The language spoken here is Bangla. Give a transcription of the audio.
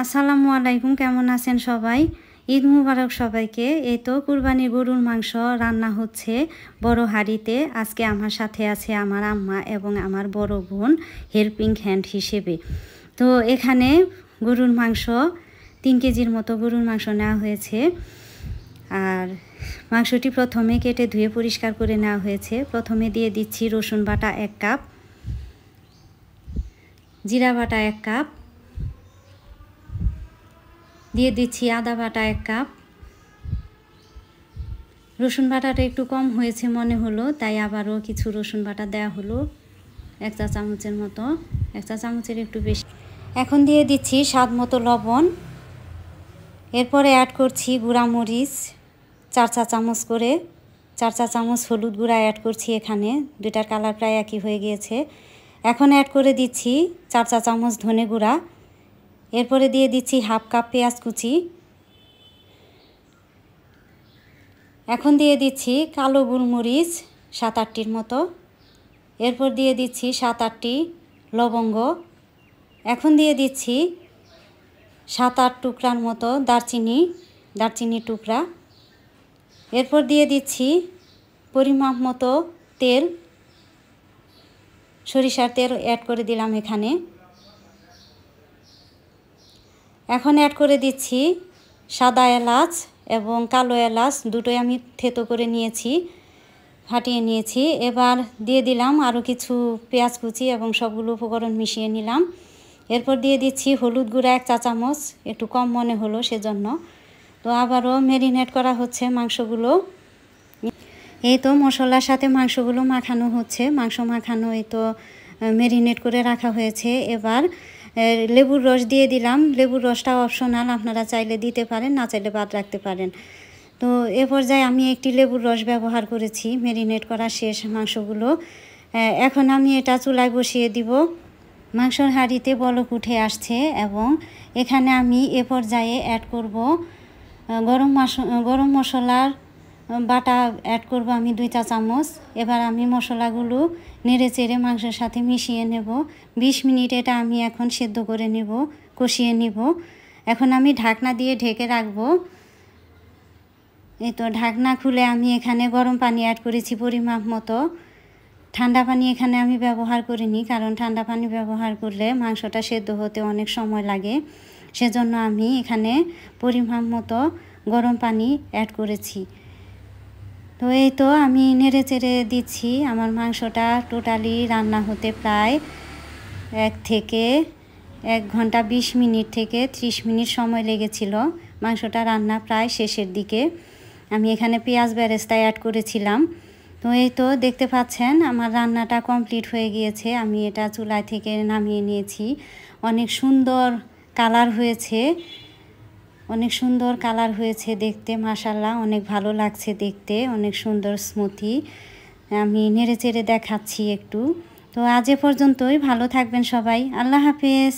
আসসালামু আলাইকুম, কেমন আছেন সবাই? ঈদ মুবারক সবাইকে। এই তো কুরবানির গরুর মাংস রান্না হচ্ছে বড় হাঁড়িতে। আজকে আমার সাথে আছে আমার আম্মা এবং আমার বড় বোন হেল্পিং হ্যান্ড হিসেবে। তো এখানে গরুর মাংস 3 কেজির মতো গরুর মাংস নেওয়া হয়েছে। আর মাংসটি প্রথমে কেটে ধুয়ে পরিষ্কার করে নেওয়া হয়েছে। প্রথমে দিয়ে দিচ্ছি রসুন বাটা 1 কাপ, জিরা বাটা 1 কাপ, দিয়ে দিচ্ছি আদা বাটা 1 কাপ। রসুন বাটাটা একটু কম হয়েছে মনে হলো, তাই আবারও কিছু রসুন বাটা দেওয়া হলো 1 চা চামচের মতো, 1 চা চামচের একটু বেশি। এখন দিয়ে দিচ্ছি স্বাদ মতো লবণ। এরপরে অ্যাড করছি গুঁড়া মরিচ 4 চা চামচ করে, 4 চা চামচ হলুদ গুঁড়া অ্যাড করছি এখানে, দুইটার কালার প্রায় একই হয়ে গিয়েছে। এখন অ্যাড করে দিচ্ছি 4 চা চামচ ধনে গুঁড়া। এরপরে দিয়ে দিচ্ছি হাফ কাপ পেঁয়াজ কুচি। এখন দিয়ে দিচ্ছি কালো গোলমরিচ 7-8টির মতো। এরপর দিয়ে দিচ্ছি 7-8টি লবঙ্গ। এখন দিয়ে দিচ্ছি 7-8 টুকরার মতো দারচিনির টুকরা। এরপর দিয়ে দিচ্ছি পরিমাপ মতো তেল, সরিষার তেল অ্যাড করে দিলাম এখানে। এখন অ্যাড করে দিচ্ছি সাদা এলাচ এবং কালো এলাচ, দুটোই আমি থেতো করে নিয়েছি, ফাটিয়ে নিয়েছি। এবার দিয়ে দিলাম আরও কিছু পেঁয়াজ কুচি এবং সবগুলো উপকরণ মিশিয়ে নিলাম। এরপর দিয়ে দিচ্ছি হলুদ গুঁড়া 1 চা চামচ, একটু কম মনে হলো সেজন্য। তো আবারও ম্যারিনেট করা হচ্ছে মাংসগুলো। এই তো মশলার সাথে মাংসগুলো মাখানো হচ্ছে, মাংস মাখানো এই তো ম্যারিনেট করে রাখা হয়েছে। এবার লেবুর রস দিয়ে দিলাম। লেবুর রসটা অপশনাল, আপনারা চাইলে দিতে পারেন, না চাইলে বাদ রাখতে পারেন। তো এ পর্যায়ে আমি একটি লেবুর রস ব্যবহার করেছি। ম্যারিনেট করা শেষ মাংসগুলো। এখন আমি এটা চুলায় বসিয়ে দিব। মাংসর হাঁড়িতে বলক উঠে আসছে এবং এখানে আমি এ পর্যায়ে অ্যাড করব গরম মশলার বাটা অ্যাড করব আমি 2 চা চামচ। এবার আমি মশলাগুলো নেড়ে চেড়ে মাংসের সাথে মিশিয়ে নেব। 20 মিনিট এটা আমি এখন সেদ্ধ করে নেব, কষিয়ে নিব। এখন আমি ঢাকনা দিয়ে ঢেকে রাখবো। এই তো ঢাকনা খুলে আমি এখানে গরম পানি অ্যাড করেছি পরিমাপ মতো। ঠান্ডা পানি এখানে আমি ব্যবহার করিনি, কারণ ঠান্ডা পানি ব্যবহার করলে মাংসটা সেদ্ধ হতে অনেক সময় লাগে। সেজন্য আমি এখানে পরিমাপ মতো গরম পানি অ্যাড করেছি। তো এই তো আমি নেড়ে চেড়ে দিচ্ছি। আমার মাংসটা টোটালি রান্না হতে প্রায় 1 ঘন্টা 20 মিনিট থেকে 30 মিনিট সময় লেগেছিল। মাংসটা রান্না প্রায় শেষের দিকে। আমি এখানে পেঁয়াজ বেরেস্তা অ্যাড করেছিলাম। তো এই তো দেখতে পাচ্ছেন আমার রান্নাটা কমপ্লিট হয়ে গিয়েছে। আমি এটা চুলায় থেকে নামিয়ে নিয়েছি। অনেক সুন্দর কালার হয়েছে, অনেক সুন্দর কালার হয়েছে দেখতে, মাশাআল্লাহ অনেক ভালো লাগছে দেখতে, অনেক সুন্দর স্মুথি। আমি নেড়ে চেড়ে দেখাচ্ছি একটু। তো আজ এ পর্যন্তই, ভালো থাকবেন সবাই, আল্লাহ হাফেজ।